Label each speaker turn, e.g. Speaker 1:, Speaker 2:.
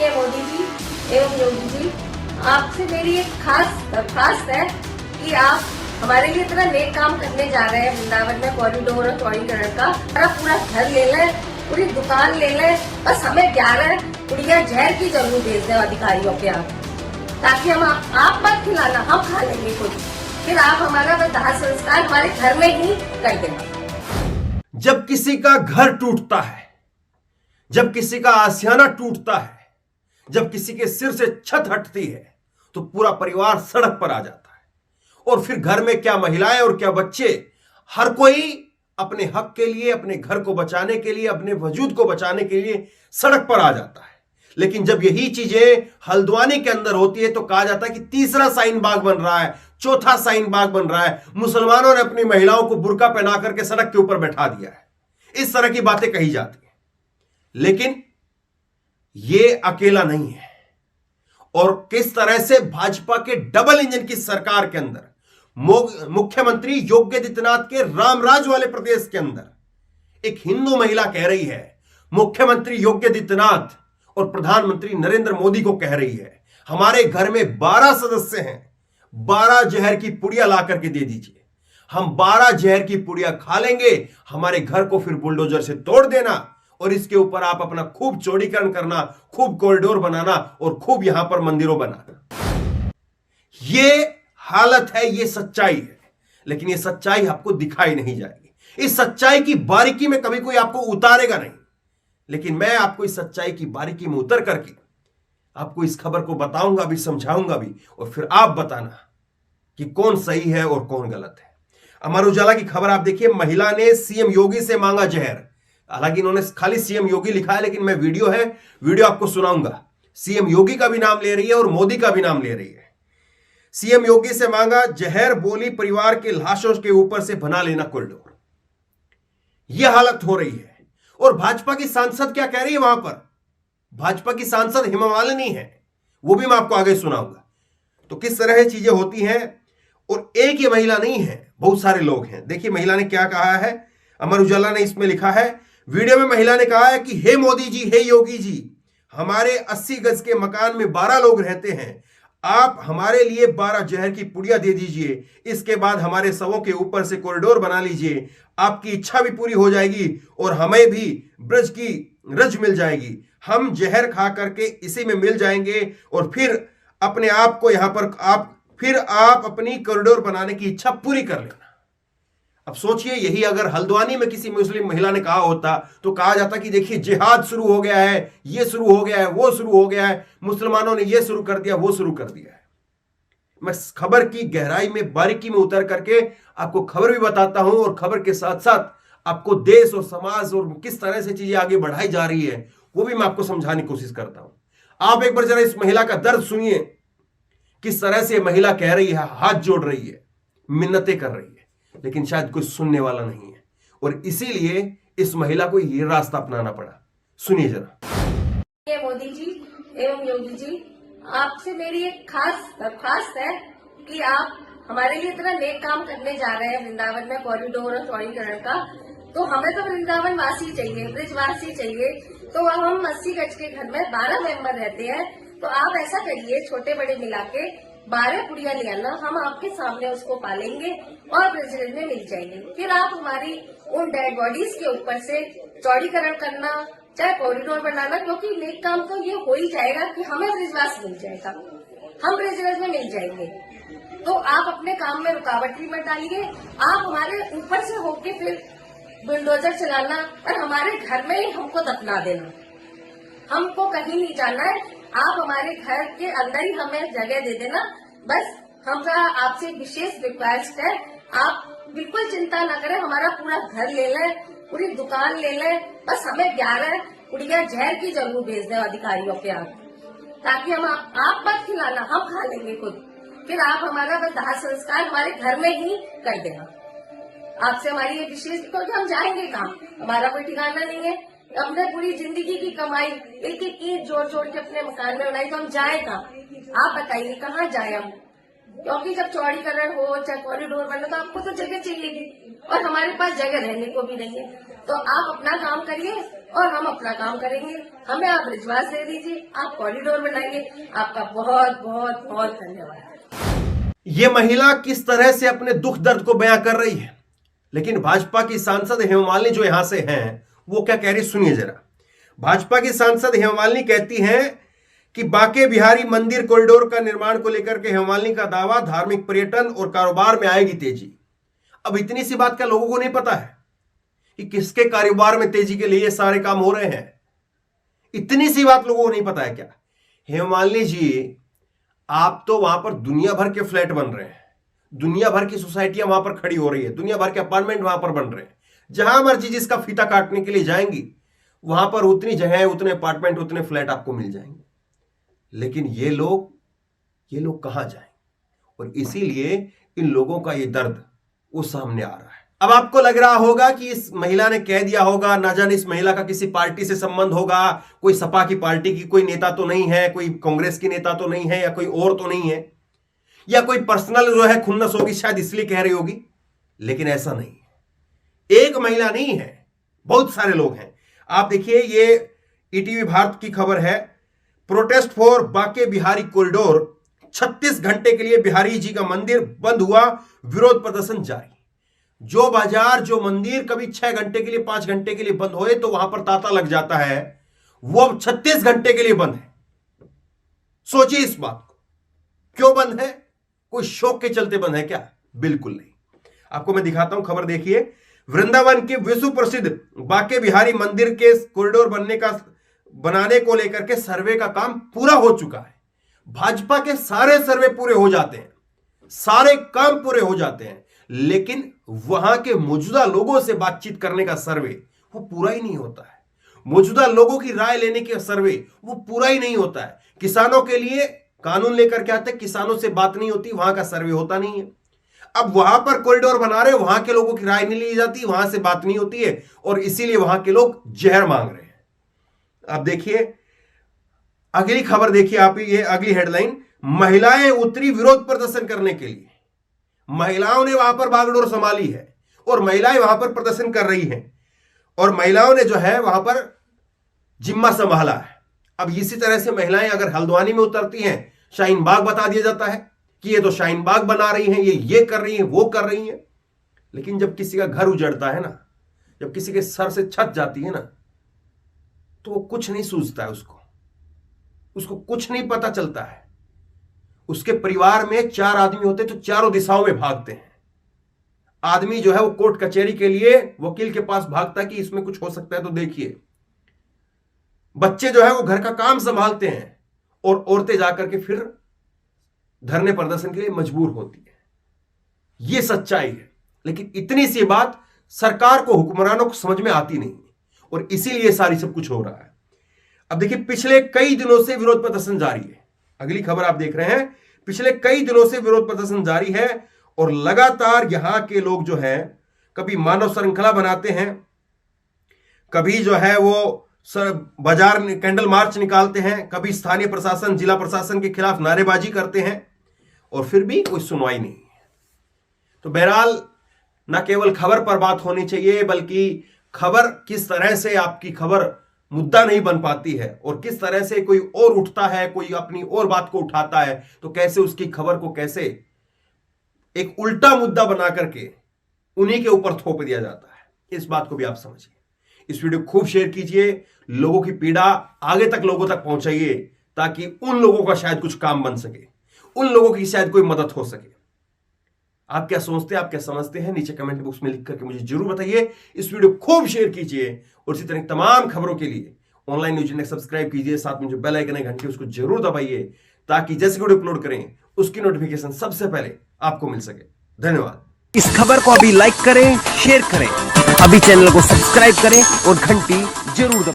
Speaker 1: माननीय मोदी जी एवं योगी जी, आपसे मेरी एक खास दरख्वास्त है कि आप हमारे लिए इतना नेक काम करने जा रहे हैं वृंदावन में कॉरिडोर और चौड़ीकरण का। हमारा पूरा घर ले लें, पूरी दुकान ले लें, बस हमें 11 पुड़िया जहर की जरूर भेज दें अधिकारियों के आप, ताकि हम आप मत खिलाना, हम खा लेंगे खुद, फिर आप हमारा दाह संस्कार हमारे घर में ही कर देना।
Speaker 2: जब किसी का घर टूटता है, जब किसी का आशियाना टूटता है, जब किसी के सिर से छत हटती है, तो पूरा परिवार सड़क पर आ जाता है। और फिर घर में क्या महिलाएं और क्या बच्चे, हर कोई अपने हक के लिए, अपने घर को बचाने के लिए, अपने वजूद को बचाने के लिए सड़क पर आ जाता है। लेकिन जब यही चीजें हल्द्वानी के अंदर होती है तो कहा जाता है कि तीसरा शाहीन बाग बन रहा है, चौथा शाहीन बाग बन रहा है, मुसलमानों ने अपनी महिलाओं को बुर्का पहना करके सड़क के ऊपर बैठा दिया है। इस तरह की बातें कही जाती हैं। लेकिन यह अकेला नहीं है। और किस तरह से भाजपा के डबल इंजन की सरकार के अंदर मुख्यमंत्री योगी आदित्यनाथ के रामराज वाले प्रदेश के अंदर एक हिंदू महिला कह रही है, मुख्यमंत्री योगी आदित्यनाथ और प्रधानमंत्री नरेंद्र मोदी को कह रही है, हमारे घर में 12 सदस्य हैं, 12 जहर की पुड़िया ला करके दे दीजिए, हम 12 जहर की पुड़िया खा लेंगे, हमारे घर को फिर बुलडोजर से तोड़ देना और इसके ऊपर आप अपना खूब चौड़ीकरण करना, खूब कॉरिडोर बनाना और खूब यहां पर मंदिरों बनाना। यह हालत है, यह सच्चाई है। लेकिन यह सच्चाई आपको दिखाई नहीं जाएगी। इस सच्चाई की बारीकी में कभी कोई आपको उतारेगा नहीं। लेकिन मैं आपको इस सच्चाई की बारीकी में उतर करके आपको इस खबर को बताऊंगा भी, समझाऊंगा भी, और फिर आप बताना कि कौन सही है और कौन गलत है। अमर उजाला की खबर आप देखिए, महिला ने सीएम योगी से मांगा जहर। हालांकि इन्होंने खाली सीएम योगी लिखा है, लेकिन मैं वीडियो आपको सुनाऊंगा। सीएम योगी का भी नाम ले रही है और मोदी का भी नाम ले रही है। सीएम योगी से मांगा जहर, बोली परिवार के लाशों के ऊपर से बना लेना कॉरिडोर। यह हालत हो रही है। और भाजपा की सांसद क्या कह रही है वहां पर? भाजपा की सांसद हेमा मालिनी है, वो भी मैं आपको आगे सुनाऊंगा। तो किस तरह चीजें होती हैं। और एक ही महिला नहीं है, बहुत सारे लोग हैं। देखिए महिला ने क्या कहा है, अमर उजाला ने इसमें लिखा है, वीडियो में महिला ने कहा है कि हे मोदी जी, हे योगी जी, हमारे 80 गज के मकान में 12 लोग रहते हैं, आप हमारे लिए 12 जहर की पुड़िया दे दीजिए, इसके बाद हमारे शवों के ऊपर से कॉरिडोर बना लीजिए, आपकी इच्छा भी पूरी हो जाएगी और हमें भी ब्रज की रज मिल जाएगी, हम जहर खा करके इसी में मिल जाएंगे और फिर अपने आप को यहां पर आप अपनी कॉरिडोर बनाने की इच्छा पूरी कर लेना। अब सोचिए, यही अगर हल्द्वानी में किसी मुस्लिम महिला ने कहा होता तो कहा जाता कि देखिए जिहाद शुरू हो गया है, ये शुरू हो गया है, वो शुरू हो गया है, मुसलमानों ने ये शुरू कर दिया, वो शुरू कर दिया है। मैं खबर की गहराई में, बारीकी में उतर करके आपको खबर भी बताता हूं और खबर के साथ साथ आपको देश और समाज और किस तरह से चीजें आगे बढ़ाई जा रही है वो भी मैं आपको समझाने की कोशिश करता हूं। आप एक बार जरा इस महिला का दर्द सुनिए, किस तरह से महिला कह रही है, हाथ जोड़ रही है, मिन्नतें कर रही है, लेकिन शायद कोई सुनने वाला नहीं है और इसीलिए इस महिला को ये रास्ता अपनाना पड़ा। सुनिए जरा।
Speaker 1: मोदी जी एवं योगी जी, आपसे मेरी एक खास दरख्वास्त है कि आप हमारे लिए इतना नेक काम करने जा रहे हैं वृंदावन में कॉरिडोर और चौड़ीकरण का, तो हमें तो वृंदावन वासी चाहिए, ब्रिजवासी चाहिए। तो अब हम 80 गज के घर में 12 मेंबर रहते हैं, तो आप ऐसा करिए, छोटे बड़े मिला के 12 पुड़िया ले आना, हम आपके सामने उसको पालेंगे और ब्रिजरेज में मिल जाएंगे। फिर आप हमारी उन डेड बॉडीज के ऊपर से चौड़ीकरण करना, चाहे कॉरिडोर बनाना, क्योंकि नेक काम तो ये हो ही जाएगा कि हमें ब्रिजवास मिल जाएगा, हम ब्रिजरेज में मिल जाएंगे। तो आप अपने काम में रुकावट भी मत डालिए, आप हमारे ऊपर से होके फिर बुलडोजर चलाना और हमारे घर में ही हमको दफना देना, हमको कहीं नहीं जाना है, आप हमारे घर के अंदर ही हमें जगह दे देना। बस हमारा आपसे विशेष रिक्वेस्ट है, आप बिल्कुल चिंता न करें, हमारा पूरा घर ले लें, पूरी दुकान ले लें, बस हमें 11 पुड़िया जहर की जरूर भेज दें अधिकारियों के हाथ, ताकि हम आप मत खिलाना, हम खा लेंगे खुद, फिर आप हमारा दाह संस्कार हमारे घर में ही कर देना। आपसे हमारी ये विशेष, क्योंकि हम जाएंगे कहाँ, हमारा कोई ठिकाना नहीं है, हमने पूरी जिंदगी की कमाई एक एक ईंट जोड़ जोड़ के अपने मकान में बनाई, तो हम जाए कहाँ? आप बताइए कहाँ जाए हम? क्योंकि जब चौड़ीकरण हो चाहे कॉरिडोर बने तो आपको तो जगह चाहिएगी और हमारे पास जगह रहने को भी नहीं है। तो आप अपना काम करिए, और हम अपना काम करेंगे। हमें आप विश्वास दे दीजिए, आप कॉरिडोर बनाइए। आपका बहुत बहुत बहुत धन्यवाद।
Speaker 2: ये महिला किस तरह से अपने दुख दर्द को बयां कर रही है, लेकिन भाजपा की सांसद हेमा मालिनी जो यहां से हैं वो क्या कह रही, सुनिए जरा। भाजपा की सांसद हेमा मालिनी कहती हैं कि बांके बिहारी मंदिर कॉरिडोर का निर्माण को लेकर के हेमा मालिनी का दावा, धार्मिक पर्यटन और कारोबार में आएगी तेजी। अब इतनी सी बात क्या लोगों को नहीं पता है कि किसके कारोबार में तेजी के लिए ये सारे काम हो रहे हैं? इतनी सी बात लोगों को नहीं पता है क्या? हेमा मालिनी जी, आप तो वहां पर दुनिया भर के फ्लैट बन रहे हैं, दुनिया भर की सोसाइटियां वहां पर खड़ी हो रही है, दुनिया भर के अपार्टमेंट वहां पर बन रहे हैं। जहां मर्जी जिसका फीता काटने के लिए जाएंगी वहां पर उतनी जगह, उतने अपार्टमेंट, उतने फ्लैट आपको मिल जाएंगे। लेकिन ये लोग कहां जाएं? और इसीलिए इन लोगों का ये दर्द वो सामने आ रहा है। अब आपको लग रहा होगा कि इस महिला ने कह दिया होगा, ना जाने इस महिला का किसी पार्टी से संबंध होगा, कोई सपा की पार्टी की कोई नेता तो नहीं है, कोई कांग्रेस की नेता तो नहीं है, या कोई और तो नहीं है, या कोई पर्सनल जो है खुन्नस होगी, शायद इसलिए कह रही होगी। लेकिन ऐसा नहीं है, एक महिला नहीं है, बहुत सारे लोग हैं। आप देखिए, ये ईटीवी भारत की खबर है, protest for Banke Bihari corridor, 36 घंटे के लिए बिहारी जी का मंदिर बंद हुआ, विरोध प्रदर्शन जारी। जो बाजार, जो मंदिर कभी 6 घंटे के लिए, 5 घंटे के लिए बंद होए तो वहां पर ताला लग जाता है, वो अब 36 घंटे के लिए बंद है। सोचिए इस बात को, क्यों बंद है? कोई शौक के चलते बंद है क्या? बिल्कुल नहीं। आपको मैं दिखाता हूं खबर, देखिए। वृंदावन के विश्व प्रसिद्ध बांके बिहारी मंदिर के कॉरिडोर बनाने को लेकर के सर्वे का काम पूरा हो चुका है। भाजपा के सारे सर्वे पूरे हो जाते हैं, सारे काम पूरे हो जाते हैं, लेकिन वहां के मौजूदा लोगों से बातचीत करने का सर्वे वो पूरा ही नहीं होता है। मौजूदा लोगों की राय लेने का सर्वे वो पूरा ही नहीं होता है। किसानों के लिए कानून लेकर के आते, किसानों से बात नहीं होती, वहां का सर्वे होता नहीं है। अब वहां पर कॉरिडोर बना रहे, वहां के लोगों की राय नहीं ली जाती, वहां से बात नहीं होती है, और इसीलिए वहां के लोग जहर मांग रहे हैं। अब देखिए अगली खबर, देखिए आप, ये अगली हेडलाइन, महिलाएं उतरी विरोध प्रदर्शन करने के लिए। महिलाओं ने वहां पर बागडोर संभाली है और महिलाएं वहां पर प्रदर्शन कर रही हैं, और महिलाओं ने जो है वहां पर जिम्मा संभाला है। अब इसी तरह से महिलाएं अगर हल्द्वानी में उतरती हैं, शाहीन बाग बता दिया जाता है कि ये तो शाहीन बाग बना रही हैं, ये कर रही हैं, वो कर रही हैं। लेकिन जब किसी का घर उजड़ता है ना, जब किसी के सर से छत जाती है ना, तो वो कुछ नहीं सूझता है, उसको कुछ नहीं पता चलता है। उसके परिवार में 4 आदमी होते तो चारों दिशाओं में भागते हैं। आदमी जो है वो कोर्ट कचहरी के लिए वकील के पास भागता है कि इसमें कुछ हो सकता है तो देखिए। बच्चे जो है वो घर का काम संभालते हैं, और औरतें जाकर के फिर धरने प्रदर्शन के लिए मजबूर होती है। यह सच्चाई है। लेकिन इतनी सी बात सरकार को, हुक्मरानों को समझ में आती नहीं, और इसीलिए सारी सब कुछ हो रहा है। अब देखिए, पिछले कई दिनों से विरोध प्रदर्शन जारी है। अगली खबर आप देख रहे हैं, पिछले कई दिनों से विरोध प्रदर्शन जारी है, और लगातार यहां के लोग जो है कभी मानव श्रृंखला बनाते हैं, कभी जो है वो बाजार कैंडल मार्च निकालते हैं, कभी स्थानीय प्रशासन, जिला प्रशासन के खिलाफ नारेबाजी करते हैं, और फिर भी कोई सुनवाई नहीं है। तो बहरहाल, न केवल खबर पर बात होनी चाहिए, बल्कि खबर किस तरह से, आपकी खबर मुद्दा नहीं बन पाती है, और किस तरह से कोई और उठता है, कोई अपनी और बात को उठाता है, तो कैसे उसकी खबर को कैसे एक उल्टा मुद्दा बना करके उन्हीं के ऊपर थोप दिया जाता है। इस बात को भी आप समझिए। इस वीडियो को खूब शेयर कीजिए, लोगों की पीड़ा आगे तक लोगों तक पहुंचाइए, ताकि उन लोगों का शायद कुछ काम बन सके, उन लोगों की शायद कोई मदद हो सके। आप क्या सोचते हैं, आप क्या समझते हैं, नीचे कमेंट बॉक्स में लिख करके मुझे जरूर बताइए। इस वीडियो को खूब शेयर कीजिए, और इसी तरह तमाम खबरों के लिए ऑनलाइन न्यूज इंडेक्स सब्सक्राइब कीजिए, साथ में जो बेल आइकन है घंटी उसको जरूर दबाइए, ताकि जैसे वीडियो अपलोड करें उसकी नोटिफिकेशन सबसे पहले आपको मिल सके। धन्यवाद।
Speaker 3: इस खबर को अभी लाइक करें, शेयर करें, अभी चैनल को सब्सक्राइब करें और घंटी जरूर दबाएं।